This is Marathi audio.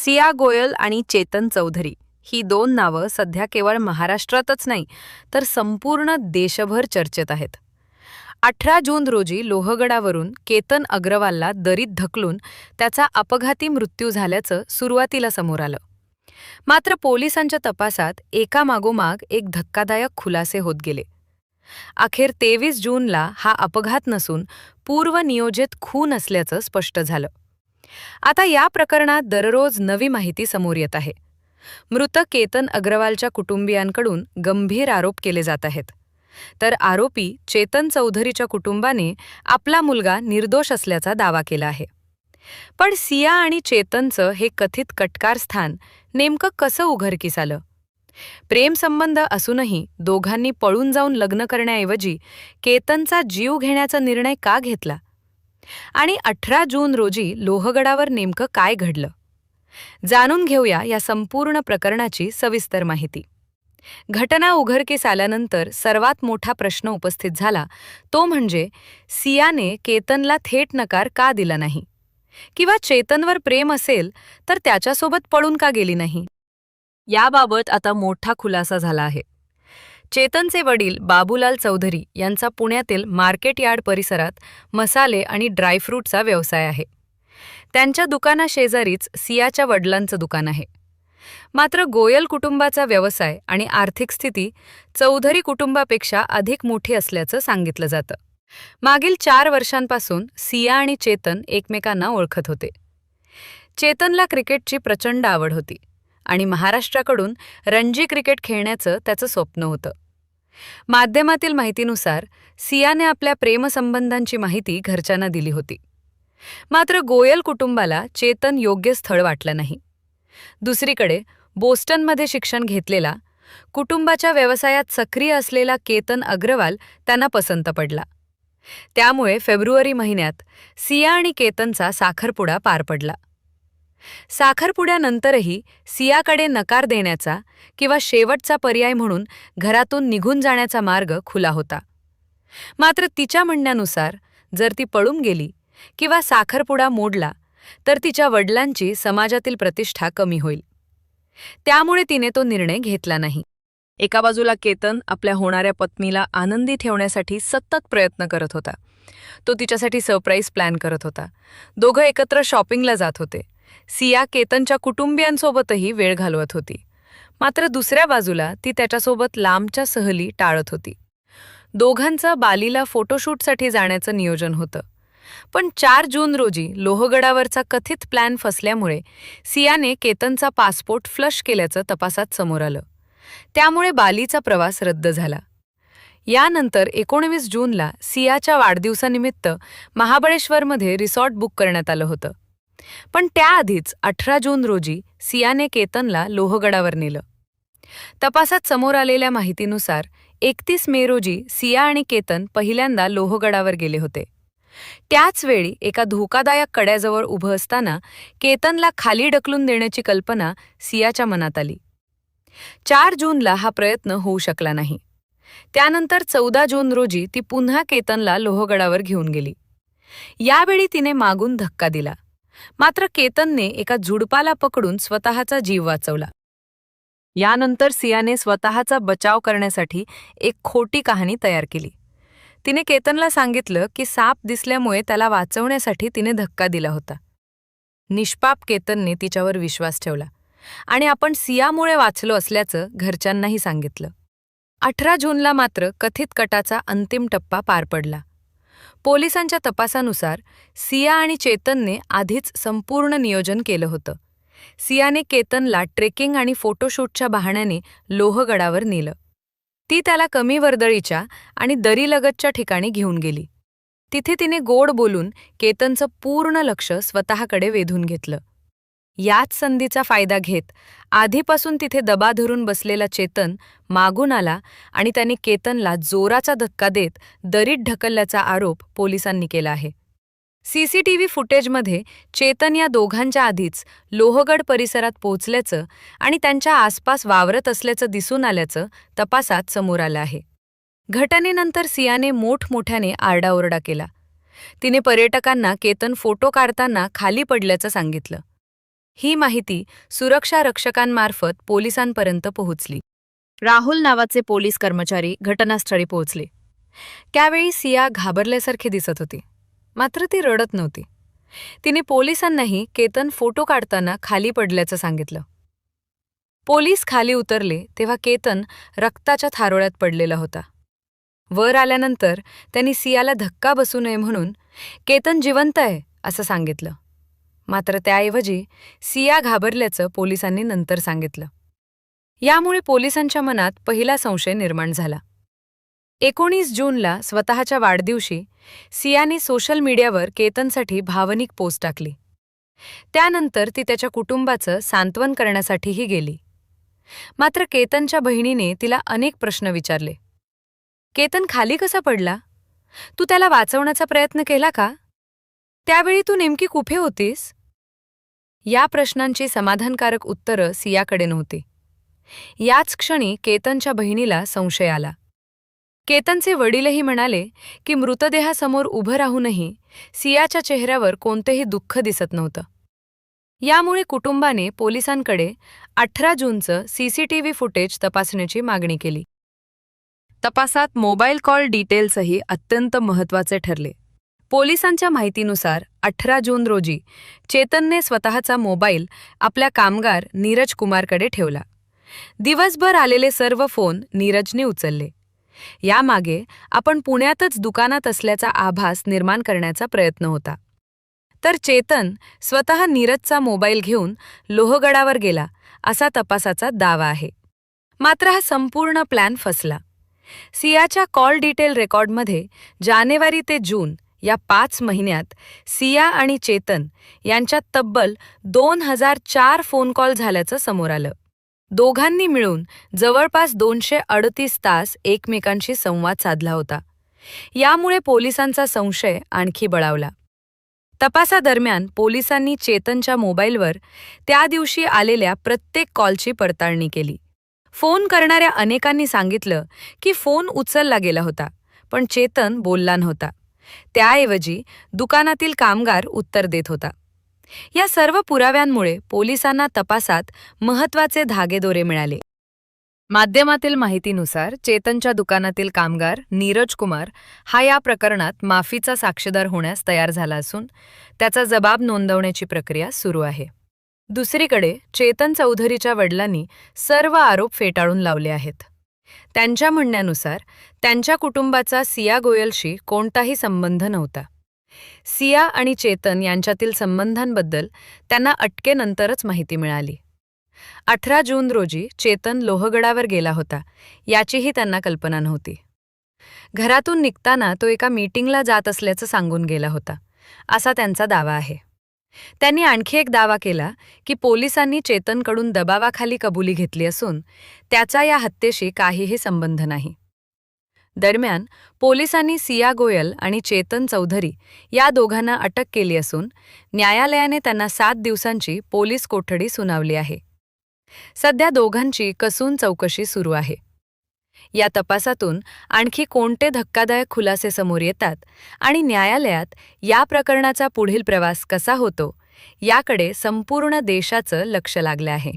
सिया गोयल आणि चेतन चौधरी ही दोन नावं सध्या केवळ महाराष्ट्रातच नाही तर संपूर्ण देशभर चर्चेत आहेत. 18 जून रोजी लोहगडावरून केतन अग्रवालला दरीत ढकलून त्याचा अपघाती मृत्यू झाल्याचं सुरुवातीला समोर आलं. मात्र पोलिसांच्या तपासात एकामागोमाग एक धक्कादायक खुलासे होत गेले. अखेर 23 जूनला हा अपघात नसून पूर्वनियोजित खून असल्याचं स्पष्ट झालं. आता या प्रकरणात दररोज नवी माहिती समोर येत आहे. मृत केतन अग्रवालच्या कुटुंबियांकडून गंभीर आरोप केले जात आहेत, तर आरोपी चेतन चौधरीच्या कुटुंबाने आपला मुलगा निर्दोष असल्याचा दावा केला आहे. पण सिया आणि चेतनचं हे कथित कटकारस्थान नेमकं कसं उघडकीस आलं? प्रेमसंबंध असूनही दोघांनी पळून जाऊन लग्न करण्याऐवजी केतनचा जीव घेण्याचा निर्णय का घेतला? आणि 18 जून रोजी लोहगडावर नेमकं काय घडलं? जाणून घेऊया या संपूर्ण प्रकरणाची सविस्तर माहिती. घटना उघडकीस आल्यानंतर सर्वात मोठा प्रश्न उपस्थित झाला तो म्हणजे सियाने केतनला थेट नकार का दिला नाही? किंवा चेतनवर प्रेम असेल तर त्याच्यासोबत पळून का गेली नाही? याबाबत आता मोठा खुलासा झाला आहे. चेतनचे वडील बाबूलाल चौधरी यांचा पुण्यातील मार्केट यार्ड परिसरात मसाले आणि ड्रायफ्रूटचा व्यवसाय आहे. त्यांच्या दुकानाशेजारीच सियाच्या वडिलांचं दुकान आहे. मात्र गोयल कुटुंबाचा व्यवसाय आणि आर्थिक स्थिती चौधरी कुटुंबापेक्षा अधिक मोठी असल्याचं सांगितलं जातं. मागील 4 वर्षांपासून सिया आणि चेतन एकमेकांना ओळखत होते. चेतनला क्रिकेटची प्रचंड आवड होती आणि महाराष्ट्राकडून रणजी क्रिकेट खेळण्याचं त्याचं स्वप्न होतं. माध्यमातील माहितीनुसार सियाने आपल्या प्रेमसंबंधांची माहिती घरच्यांना दिली होती. मात्र गोयल कुटुंबाला चेतन योग्य स्थळ वाटलं नाही. दुसरीकडे बोस्टनमध्ये शिक्षण घेतलेला, कुटुंबाच्या व्यवसायात सक्रिय असलेला केतन अग्रवाल त्यांना पसंत पडला. त्यामुळे फेब्रुवारी महिन्यात सिया आणि केतनचा साखरपुडा पार पडला. साखरपुड्यानंतरही सियाकडे नकार देण्याचा किंवा शेवटचा पर्याय म्हणून घरातून निघून जाण्याचा मार्ग खुला होता. मात्र तिच्या म्हणण्यानुसार जर ती पळून गेली किंवा साखरपुडा मोडला तर तिच्या वडिलांची समाजातील प्रतिष्ठा कमी होईल. त्यामुळे तिने तो निर्णय घेतला नाही. एका बाजूला केतन आपल्या होणाऱ्या पत्नीला आनंदी ठेवण्यासाठी सतत प्रयत्न करत होता. तो तिच्यासाठी सरप्राईज प्लॅन करत होता. दोघं एकत्र शॉपिंगला जात होते. सिया केतनच्या कुटुंबियांसोबतही वेळ घालवत होती. मात्र दुसऱ्या बाजूला ती त्याच्यासोबत लांबच्या सहली टाळत होती. दोघांचं बालीला फोटोशूटसाठी जाण्याचं नियोजन होतं. पण 4 जून रोजी लोहगडावरचा कथित प्लॅन फसल्यामुळे सियाने केतनचा पासपोर्ट फ्लश केल्याचं तपासात समोर आलं. त्यामुळे बालीचा प्रवास रद्द झाला. यानंतर 19 जूनला सियाच्या वाढदिवसानिमित्त महाबळेश्वरमध्ये रिसॉर्ट बुक करण्यात आलं होतं. पण त्याआधीच 18 जून रोजी सियाने केतनला लोहगडावर नेलं. तपासात समोर आलेल्या माहितीनुसार 31 मे रोजी सिया आणि केतन पहिल्यांदा लोहगडावर गेले होते. त्याच वेळी एका धोकादायक कड्याजवळ उभं असताना केतनला खाली ढकलून देण्याची कल्पना सियाच्या मनात आली. 4 जूनला हा प्रयत्न होऊ शकला नाही. त्यानंतर 14 जून रोजी ती पुन्हा केतनला लोहगडावर घेऊन गेली. यावेळी तिने मागून धक्का दिला. मात्र केतनने एका झुडपाला पकडून स्वतःचा जीव वाचवला. यानंतर सियाने स्वतःचा बचाव करण्यासाठी एक खोटी कहाणी तयार केली. तिने केतनला सांगितलं की साप दिसल्यामुळे त्याला वाचवण्यासाठी तिने धक्का दिला होता. निष्पाप केतनने तिच्यावर विश्वास ठेवला आणि आपण सियामुळे वाचलो असल्याचं घरच्यांनाही सांगितलं. 18 जूनला मात्र कथित कटाचा अंतिम टप्पा पार पडला. पोलिसांच्या तपासानुसार सिया आणि चेतनने आधीच संपूर्ण नियोजन केलं होतं. सियाने केतनला ट्रेकिंग आणि फोटोशूटच्या बहाण्याने लोहगडावर नेलं. ती त्याला कमी वर्दळीच्या आणि दरीलगतच्या ठिकाणी घेऊन गेली. तिथे तिने गोड बोलून केतनचं पूर्ण लक्ष स्वतःकडे वेधून घेतलं. याच संधीचा फायदा घेत आधीपासून तिथे दबा धरून बसलेला चेतन मागून आला आणि त्याने केतनला जोराचा धक्का देत दरीत ढकलल्याचा आरोप पोलिसांनी केला आहे. सीसीटीव्ही फुटेजमध्ये चेतन या दोघांच्या आधीच लोहगड परिसरात पोहोचल्याचं आणि त्यांच्या आसपास वावरत असल्याचं दिसून आल्याचं तपासात समोर आलं आहे. घटनेनंतर सियाने मोठमोठ्याने आरडाओरडा केला. तिने पर्यटकांना केतन फोटो काढताना खाली पडल्याचं सांगितलं. ही माहिती सुरक्षा रक्षकांमार्फत पोलिसांपर्यंत पोहोचली. राहुल नावाचे पोलीस कर्मचारी घटनास्थळी पोहोचले. त्यावेळी सिया घाबरल्यासारखी दिसत होती, मात्र ती रडत नव्हती. तिने पोलिसांनाही केतन फोटो काढताना खाली पडल्याचं सांगितलं. पोलीस खाली उतरले तेव्हा केतन रक्ताच्या थारोळ्यात पडलेला होता. वर आल्यानंतर त्यांनी सियाला धक्का बसू नये म्हणून केतन जिवंत आहे असं सांगितलं. मात्र त्याऐवजी सिया घाबरल्याचं पोलिसांनी नंतर सांगितलं. यामुळे पोलिसांच्या मनात पहिला संशय निर्माण झाला. 19 जूनला स्वतःच्या वाढदिवशी सियाने सोशल मीडियावर केतनसाठी भावनिक पोस्ट टाकली. त्यानंतर ती त्याच्या कुटुंबाचं सांत्वन करण्यासाठीही गेली. मात्र केतनच्या बहिणीने तिला अनेक प्रश्न विचारले. केतन खाली कसा पडला? तू त्याला वाचवण्याचा प्रयत्न केला का? त्यावेळी तू नेमकी कुठे होतीस? या प्रश्नांची समाधानकारक उत्तरं सियाकडे नव्हती. याच क्षणी केतनच्या बहिणीला संशय आला. केतनचे वडीलही म्हणाले की मृतदेहासमोर उभं राहूनही सियाच्या चेहऱ्यावर कोणतेही दुःख दिसत नव्हतं. यामुळे कुटुंबाने पोलिसांकडे 18 जूनचं सीसीटीव्ही फुटेज तपासण्याची मागणी केली. तपासात मोबाईल कॉल डिटेल्सही अत्यंत महत्त्वाचे ठरले. पोलिसांच्या माहितीनुसार 18 जून रोजी चेतनने स्वतःचा मोबाईल आपल्या कामगार नीरज कुमारकडे ठेवला. दिवसभर आलेले सर्व फोन नीरजने उचलले. यामागे आपण पुण्यातच दुकानात असल्याचा आभास निर्माण करण्याचा प्रयत्न होता. तर चेतन स्वतः नीरजचा मोबाईल घेऊन लोहगडावर गेला असा तपासाचा दावा आहे. मात्र हा संपूर्ण प्लॅन फसला. सियाच्या कॉल डिटेल रेकॉर्डमध्ये जानेवारी ते जून या 5 महिन्यात सिया आणि चेतन यांच्यात तब्बल 2004 फोन कॉल झाल्याचं समोर आलं. दोघांनी मिळून जवळपास 238 तास एकमेकांशी संवाद साधला होता. यामुळे पोलिसांचा संशय आणखी बळावला. तपासादरम्यान पोलिसांनी चेतनच्या मोबाईलवर त्या दिवशी आलेल्या प्रत्येक कॉलची पडताळणी केली. फोन करणाऱ्या अनेकांनी सांगितलं की फोन उचलला गेला होता, पण चेतन बोलला नव्हता. त्याऐवजी दुकानातील कामगार उत्तर देत होता. या सर्व पुराव्यांमुळे पोलिसांना तपासात महत्त्वाचे धागेदोरे मिळाले. माध्यमातील माहितीनुसार चेतनच्या दुकानातील कामगार नीरज कुमार हा या प्रकरणात माफीचा साक्षीदार होण्यास तयार झाला असून त्याचा जबाब नोंदवण्याची प्रक्रिया सुरू आहे. दुसरीकडे चेतन चौधरीच्या वडिलांनी सर्व आरोप फेटाळून लावले आहेत. त्यांच्या म्हणण्यानुसार त्यांच्या कुटुंबाचा सिया गोयलशी कोणताही संबंध नव्हता. सिया आणि चेतन यांच्यातील संबंधांबद्दल त्यांना अटकेनंतरच माहिती मिळाली. 18 जून रोजी चेतन लोहगडावर गेला होता याचीही त्यांना कल्पना नव्हती. घरातून निघताना तो एका मीटिंगला जात असल्याचं सांगून गेला होता असा त्यांचा दावा आहे. त्यांनी आणखी एक दावा केला की पोलिसांनी चेतनकडून दबावाखाली कबुली घेतली असून त्याचा या हत्येशी काहीही संबंध नाही. दरम्यान पोलिसांनी सिया गोयल आणि चेतन चौधरी या दोघांना अटक केली असून न्यायालयाने त्यांना 7 दिवसांची पोलीस कोठडी सुनावली आहे. सध्या दोघांची कसून चौकशी सुरू आहे. या तपासातून आणखी कोणते धक्कादायक खुलासे समोर येतात आणि न्यायालयात या प्रकरणाचा पुढील प्रवास कसा होतो याकडे संपूर्ण देशाचं लक्ष लागलं आहे.